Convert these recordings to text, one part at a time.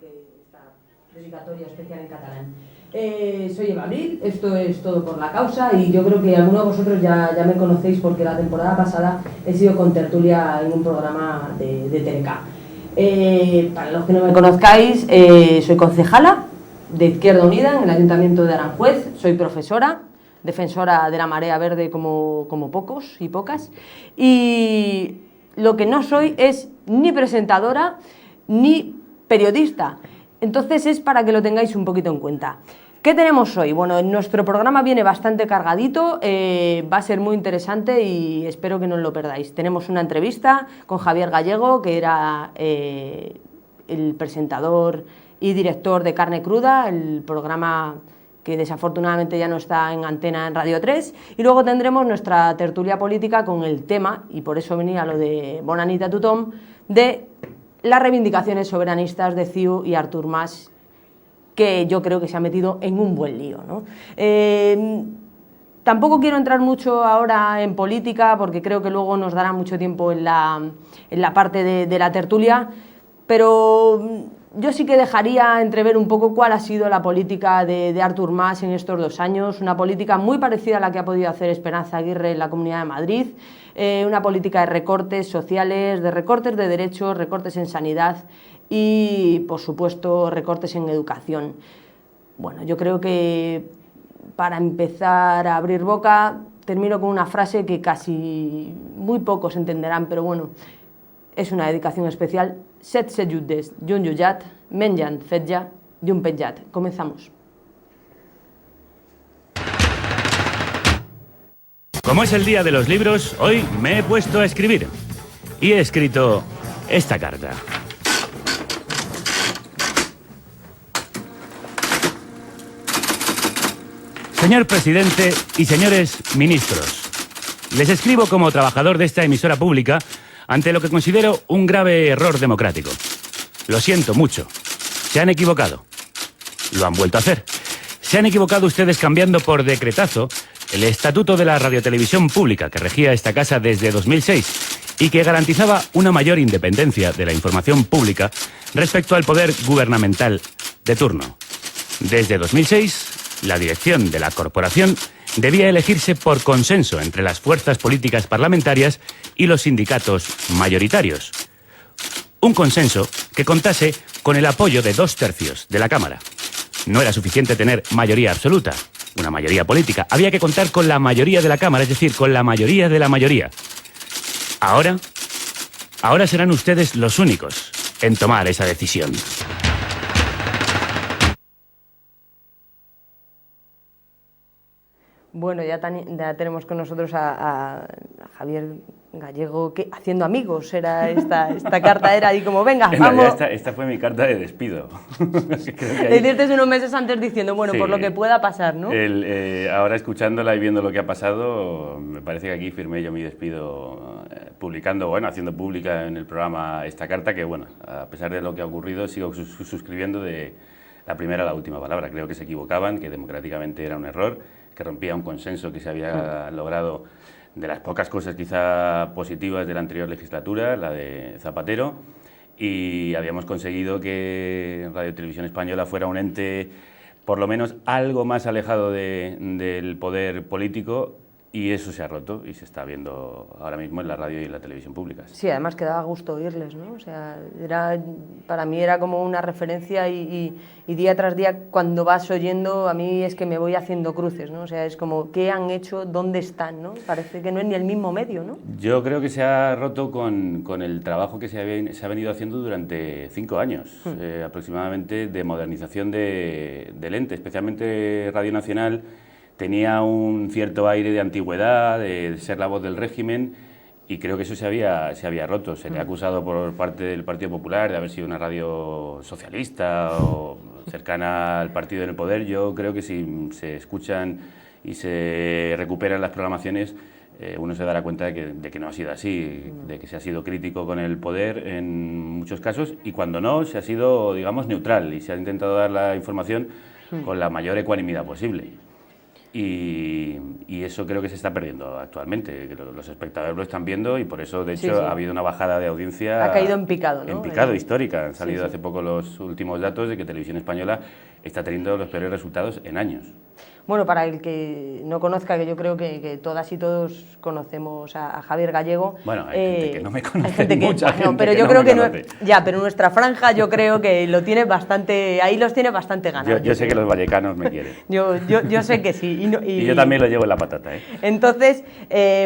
esta dedicatoria especial en catalán. Soy Eva Abril, esto es Todo por la Causa y yo creo que algunos de vosotros ya me conocéis porque la temporada pasada he sido contertulia en un programa de TLK. Para los que no me conozcáis, soy concejala de Izquierda Unida en el Ayuntamiento de Aranjuez, soy profesora, defensora de la marea verde como pocos y pocas, y lo que no soy es ni presentadora ni periodista. Entonces es para que lo tengáis un poquito en cuenta. ¿Qué tenemos hoy? Bueno, nuestro programa viene bastante cargadito, va a ser muy interesante y espero que no lo perdáis. Tenemos una entrevista con Javier Gallego, que era el presentador y director de Carne Cruda, el programa que desafortunadamente ya no está en antena en Radio 3, y luego tendremos nuestra tertulia política con el tema, y por eso venía lo de Bona nit a tothom, de las reivindicaciones soberanistas de CiU y Artur Mas, que yo creo que se ha metido en un buen lío, ¿no? Tampoco quiero entrar mucho ahora en política, porque creo que luego nos dará mucho tiempo en la parte de la tertulia, pero yo sí que dejaría entrever un poco cuál ha sido la política de Artur Mas en estos 2 años, una política muy parecida a la que ha podido hacer Esperanza Aguirre en la Comunidad de Madrid, una política de recortes sociales, de recortes de derechos, recortes en sanidad y, por supuesto, recortes en educación. Bueno, yo creo que para empezar a abrir boca termino con una frase que casi muy pocos entenderán, pero bueno, es una dedicación especial. Set jutges i un jutjat mengen fetge i un penjat. Comenzamos. Como es el día de los libros, hoy me he puesto a escribir. Y he escrito esta carta. Señor presidente y señores ministros, les escribo como trabajador de esta emisora pública ante lo que considero un grave error democrático. Lo siento mucho. Se han equivocado. Lo han vuelto a hacer. Se han equivocado ustedes cambiando por decretazo el estatuto de la radiotelevisión pública que regía esta casa desde 2006 y que garantizaba una mayor independencia de la información pública respecto al poder gubernamental de turno. Desde 2006, la dirección de la corporación debía elegirse por consenso entre las fuerzas políticas parlamentarias y los sindicatos mayoritarios. Un consenso que contase con el apoyo de 2/3 de la Cámara. No era suficiente tener mayoría absoluta, una mayoría política. Había que contar con la mayoría de la Cámara, es decir, con la mayoría de la mayoría. Ahora serán ustedes los únicos en tomar esa decisión. Bueno, ya tenemos con nosotros a Javier Gallego, que haciendo amigos era esta carta, era ahí como, venga, vamos. Esta fue mi carta de despido. Le hiciste unos meses antes diciendo, bueno, sí, por lo que pueda pasar, ¿no? Ahora escuchándola y viendo lo que ha pasado, me parece que aquí firmé yo mi despido haciendo pública en el programa esta carta, que bueno, a pesar de lo que ha ocurrido, sigo suscribiendo de la primera a la última palabra. Creo que se equivocaban, que democráticamente era un error, que rompía un consenso que se había logrado de las pocas cosas quizá positivas de la anterior legislatura, la de Zapatero, y habíamos conseguido que Radio Televisión Española fuera un ente por lo menos algo más alejado del poder político, y eso se ha roto y se está viendo ahora mismo en la radio y en la televisión públicas. Sí, además que daba gusto oírles, ¿no? O sea, para mí era como una referencia y día tras día cuando vas oyendo, a mí es que me voy haciendo cruces, ¿no? O sea, es como, ¿qué han hecho? ¿Dónde están? ¿No? Parece que no es ni el mismo medio, ¿no? Yo creo que se ha roto con el trabajo que se ha venido haciendo durante 5 años, aproximadamente, de modernización del ente, especialmente Radio Nacional. Tenía un cierto aire de antigüedad, de ser la voz del régimen, y creo que eso se había roto. Se le ha acusado por parte del Partido Popular de haber sido una radio socialista o cercana al partido en el poder. Yo creo que si se escuchan y se recuperan las programaciones, uno se dará cuenta de que no ha sido así, de que se ha sido crítico con el poder en muchos casos, y cuando no, se ha sido, digamos, neutral, y se ha intentado dar la información con la mayor ecuanimidad posible. Y eso creo que se está perdiendo actualmente. Los espectadores lo están viendo y por eso, de hecho, ha habido una bajada de audiencia. Ha caído en picado, ¿no? En picado, histórica. Han salido hace poco los últimos datos de que Televisión Española está teniendo los peores resultados en años. Bueno, para el que no conozca, que yo creo que todas y todos conocemos a Javier Gallego. Bueno, hay gente que no me conoce, hay gente que, mucha gente pero que yo no creo me que conoce. ya, pero nuestra franja yo creo que lo tiene bastante, ahí los tiene bastante ganados. Yo sé que los vallecanos me quieren. Yo sé que sí. Y yo también lo llevo en la patata, ¿eh? Entonces,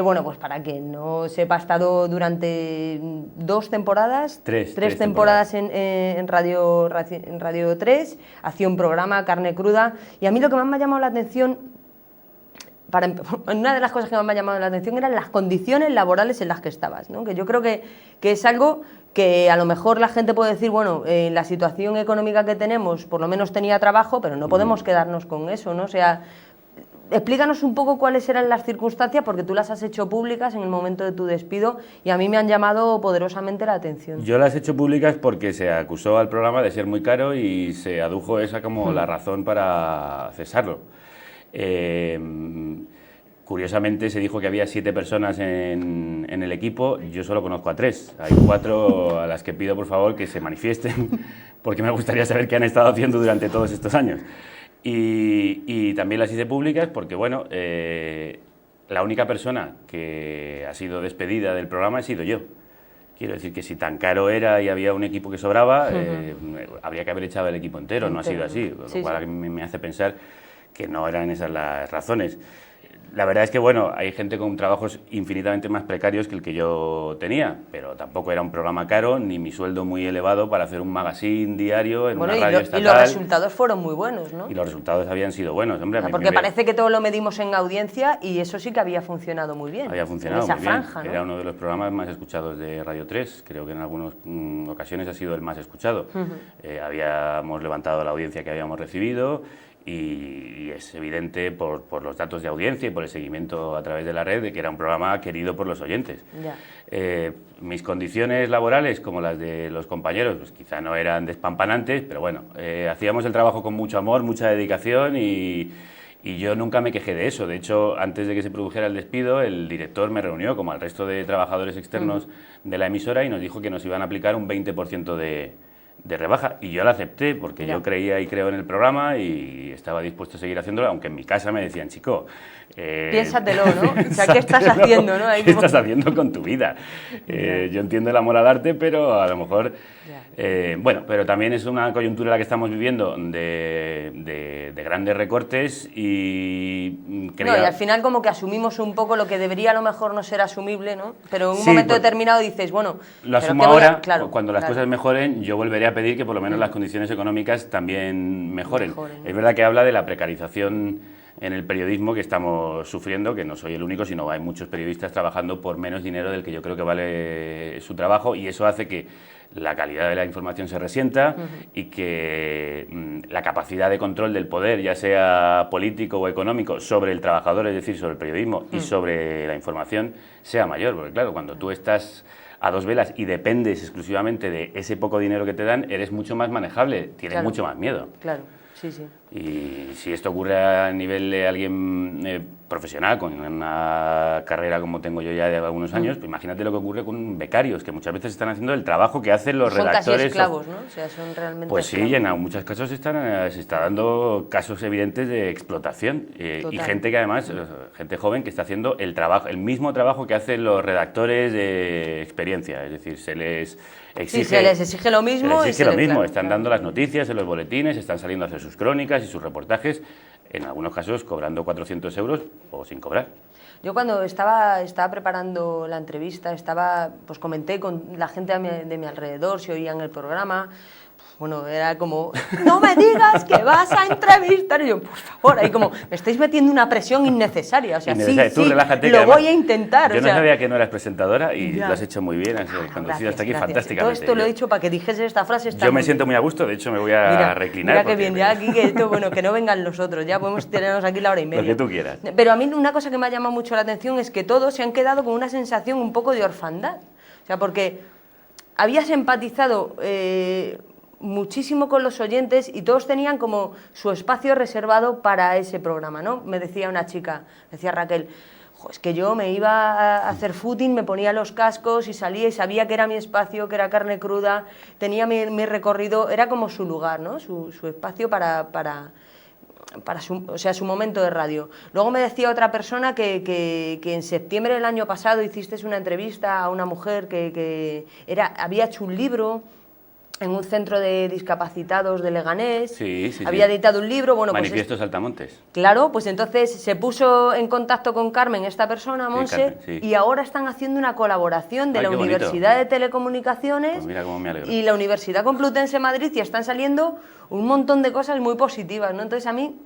bueno, pues para quien no sepa, ha estado durante 2 temporadas, tres temporadas en Radio 3, hacía un programa, Carne Cruda, y a mí lo que más me ha llamado la atención, una de las cosas que más me ha llamado la atención eran las condiciones laborales en las que estabas, ¿no? Que yo creo que es algo que a lo mejor la gente puede decir, bueno, la situación económica que tenemos, por lo menos tenía trabajo, pero no podemos quedarnos con eso, ¿no? O sea, explícanos un poco cuáles eran las circunstancias, porque tú las has hecho públicas en el momento de tu despido y a mí me han llamado poderosamente la atención. Yo las he hecho públicas porque se acusó al programa de ser muy caro y se adujo esa como la razón para cesarlo. Curiosamente se dijo que había 7 personas en el equipo, yo solo conozco a 3. Hay 4 a las que pido por favor que se manifiesten porque me gustaría saber qué han estado haciendo durante todos estos años. Y también las hice públicas porque, bueno, la única persona que ha sido despedida del programa he sido yo. Quiero decir que si tan caro era y había un equipo que sobraba, habría que haber echado el equipo entero, no ha sido así, lo cual me hace pensar que no eran esas las razones. La verdad es que, bueno, hay gente con trabajos infinitamente más precarios que el que yo tenía, pero tampoco era un programa caro, ni mi sueldo muy elevado para hacer un magazine diario en una radio estatal. Y los resultados fueron muy buenos, ¿no? Y los resultados habían sido buenos, hombre. Porque parece que todo lo medimos en audiencia y eso sí que había funcionado muy bien. Había funcionado en esa muy bien. Franja, ¿no? Era uno de los programas más escuchados de Radio 3, creo que en algunas ocasiones ha sido el más escuchado. Habíamos levantado la audiencia que habíamos recibido. Y es evidente por los datos de audiencia y por el seguimiento a través de la red de que era un programa querido por los oyentes. Mis condiciones laborales, como las de los compañeros, pues quizá no eran despampanantes, pero bueno, hacíamos el trabajo con mucho amor, mucha dedicación y yo nunca me quejé de eso. De hecho, antes de que se produjera el despido, el director me reunió, como al resto de trabajadores externos de la emisora, y nos dijo que nos iban a aplicar un 20% de rebaja, y yo la acepté porque yo creía y creo en el programa y estaba dispuesto a seguir haciéndolo, aunque en mi casa me decían, chico, piénsatelo, ¿no? O sea, ¿qué estás haciendo, no? ¿Qué estás haciendo con tu vida? Yo entiendo el amor al arte, pero a lo mejor... bueno, pero también es una coyuntura la que estamos viviendo de grandes recortes y... y al final como que asumimos un poco lo que debería a lo mejor no ser asumible, ¿no? Pero en un momento determinado dices, bueno... Lo asumo ahora, cuando las cosas mejoren, yo volveré a pedir que por lo menos las condiciones económicas también mejoren. Es verdad que habla de la precarización en el periodismo que estamos sufriendo, que no soy el único, sino hay muchos periodistas trabajando por menos dinero del que yo creo que vale su trabajo, y eso hace que la calidad de la información se resienta y que la capacidad de control del poder, ya sea político o económico, sobre el trabajador, es decir, sobre el periodismo y sobre la información, sea mayor. Porque claro, cuando tú estás a dos velas y dependes exclusivamente de ese poco dinero que te dan, eres mucho más manejable, tienes mucho más miedo. Claro, sí, sí. Y si esto ocurre a nivel de alguien profesional, con una carrera como tengo yo ya de algunos años, pues imagínate lo que ocurre con becarios, que muchas veces están haciendo el trabajo que hacen los redactores. Son casi esclavos, ¿no? O sea, son realmente pues sí, y en muchos casos se está dando casos evidentes de explotación. Y gente que además, gente joven que está haciendo el mismo trabajo que hacen los redactores de experiencia, es decir, se les exige lo mismo. Están dando las noticias en los boletines, están saliendo a hacer sus crónicas y sus reportajes, en algunos casos cobrando 400 euros o sin cobrar. Yo cuando estaba preparando la entrevista, pues comenté con la gente de mi alrededor si oían el programa. Bueno, era como, no me digas que vas a entrevistar. Y yo, por favor, ahí como, me estáis metiendo una presión innecesaria. O sea, Tú relájate, lo voy a intentar. Yo no sabía que no eras presentadora y lo has hecho muy bien, has conducido hasta aquí fantásticamente. Todo esto lo he dicho para que dijese esta frase. Yo me siento muy a gusto, de hecho me voy a reclinar. Mira que bien, ya aquí que no vengan los otros, ya podemos tenernos aquí la hora y media. Lo que tú quieras. Pero a mí una cosa que me ha llamado mucho la atención es que todos se han quedado con una sensación un poco de orfandad. O sea, porque habías empatizado... muchísimo con los oyentes y todos tenían como su espacio reservado para ese programa, ¿no? Me decía una chica, decía Raquel, es que yo me iba a hacer footing, me ponía los cascos y salía y sabía que era mi espacio, que era carne cruda, tenía mi recorrido, era como su lugar, ¿no? Su espacio para su momento de radio. Luego me decía otra persona que en septiembre del año pasado hiciste una entrevista a una mujer que había hecho un libro en un centro de discapacitados de Leganés, había editado un libro, bueno, Manifiesto Saltamontes. Claro, pues entonces se puso en contacto con Carmen, esta persona, Monse, y ahora están haciendo una colaboración de la Universidad de Telecomunicaciones pues mira cómo me alegro. Y la Universidad Complutense de Madrid, y están saliendo un montón de cosas muy positivas, ¿no? Entonces a mí,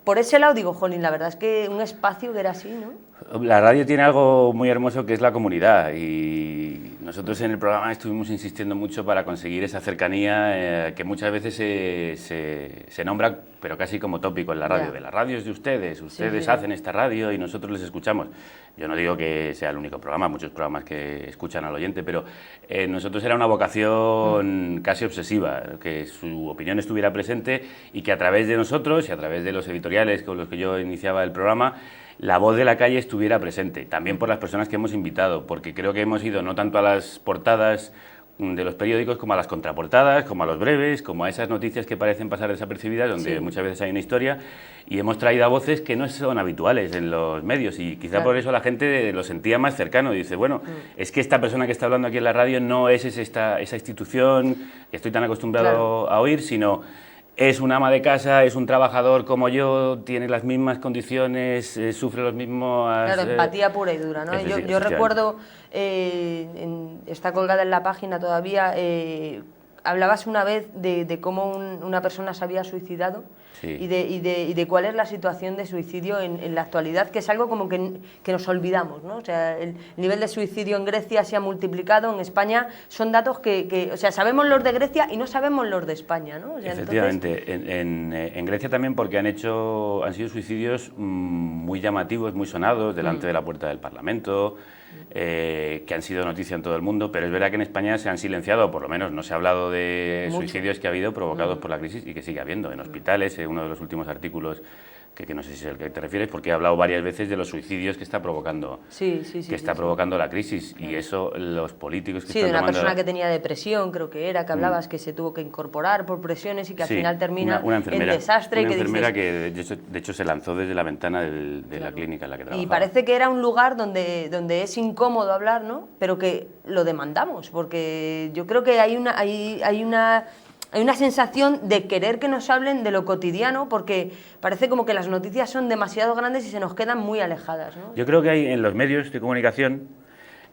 por ese lado digo, jolín, la verdad es que un espacio que era así, ¿no? La radio tiene algo muy hermoso que es la comunidad, y nosotros en el programa estuvimos insistiendo mucho para conseguir esa cercanía que muchas veces se nombra, pero casi como tópico en la radio. De la radio es de ustedes, hacen esta radio y nosotros les escuchamos. Yo no digo que sea el único programa, hay muchos programas que escuchan al oyente, pero nosotros era una vocación casi obsesiva, que su opinión estuviera presente y que a través de nosotros y a través de los editoriales con los que yo iniciaba el programa, la voz de la calle estuviera presente, también por las personas que hemos invitado, porque creo que hemos ido no tanto a las portadas de los periódicos como a las contraportadas, como a los breves, como a esas noticias que parecen pasar desapercibidas, donde muchas veces hay una historia, y hemos traído a voces que no son habituales en los medios, y quizá por eso la gente lo sentía más cercano, y dice, bueno, es que esta persona que está hablando aquí en la radio no es esa institución que estoy tan acostumbrado a oír, sino es un ama de casa, es un trabajador como yo, tiene las mismas condiciones, sufre los mismos... Claro, empatía pura y dura, ¿no? Yo recuerdo, está colgada en la página todavía, hablabas una vez de cómo una persona se había suicidado y de cuál es la situación de suicidio en la actualidad, que es algo como que nos olvidamos, ¿no? O sea, el nivel de suicidio en Grecia se ha multiplicado, en España son datos o sea, sabemos los de Grecia y no sabemos los de España, ¿no? O sea, efectivamente, entonces... en Grecia también, porque han sido suicidios muy llamativos, muy sonados, delante de la puerta del Parlamento, que han sido noticia en todo el mundo, pero es verdad que en España se han silenciado, o por lo menos no se ha hablado de suicidios que ha habido provocados por la crisis y que sigue habiendo en hospitales. Uno de los últimos artículos, que no sé si es el que te refieres, porque he hablado varias veces de los suicidios que está provocando, provocando la crisis, y eso los políticos que están de una persona que tenía depresión, creo que hablabas que se tuvo que incorporar por presiones y que al final termina en desastre. Una enfermera que de hecho se lanzó desde la ventana de la clínica en la que trabajaba. Y parece que era un lugar donde es incómodo hablar, ¿no? Pero que lo demandamos, porque yo creo que hay una sensación de querer que nos hablen de lo cotidiano, porque parece como que las noticias son demasiado grandes y se nos quedan muy alejadas, ¿no? Yo creo que hay en los medios de comunicación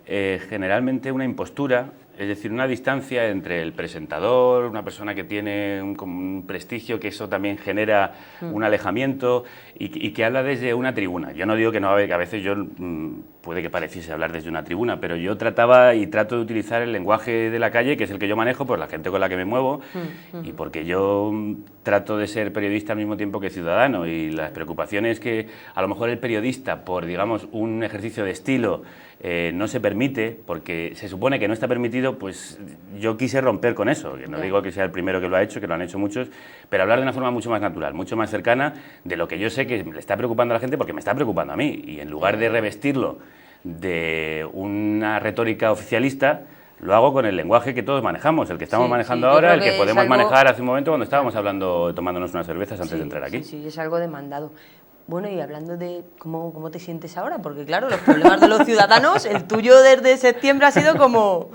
generalmente una impostura, es decir, una distancia entre el presentador, una persona que tiene un prestigio, que eso también genera un alejamiento, y que habla desde una tribuna. Yo no digo que no, que a veces yo puede que pareciese hablar desde una tribuna, pero yo trataba y trato de utilizar el lenguaje de la calle, que es el que yo manejo por la gente con la que me muevo, y porque yo trato de ser periodista al mismo tiempo que ciudadano, y las preocupaciones que a lo mejor el periodista, por digamos un ejercicio de estilo, no se permite, porque se supone que no está permitido, pues yo quise romper con eso, que no digo que sea el primero que lo ha hecho, que lo han hecho muchos, pero hablar de una forma mucho más natural, mucho más cercana, de lo que yo sé que le está preocupando a la gente, porque me está preocupando a mí, y en lugar de revestirlo de una retórica oficialista, lo hago con el lenguaje que todos manejamos, el que estamos manejando ahora, el que podemos manejar hace un momento cuando estábamos hablando, tomándonos unas cervezas antes de entrar aquí. Sí, es algo demandado. Bueno, y hablando de cómo te sientes ahora, porque claro, los problemas de los ciudadanos, el tuyo desde septiembre ha sido como,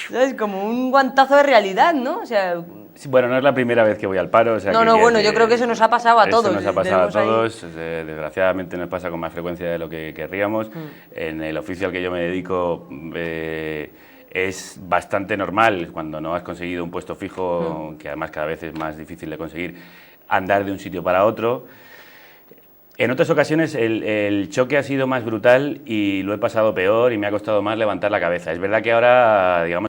¿sabes? Como un guantazo de realidad, ¿no? O sea... Sí, bueno, no es la primera vez que voy al paro. O sea, bueno, yo creo que eso nos ha pasado a todos. Eso nos ha pasado a todos, desgraciadamente nos pasa con más frecuencia de lo que querríamos. En el oficio al que yo me dedico es bastante normal, cuando no has conseguido un puesto fijo, que además cada vez es más difícil de conseguir, andar de un sitio para otro. En otras ocasiones el choque ha sido más brutal y lo he pasado peor y me ha costado más levantar la cabeza. Es verdad que ahora, digamos,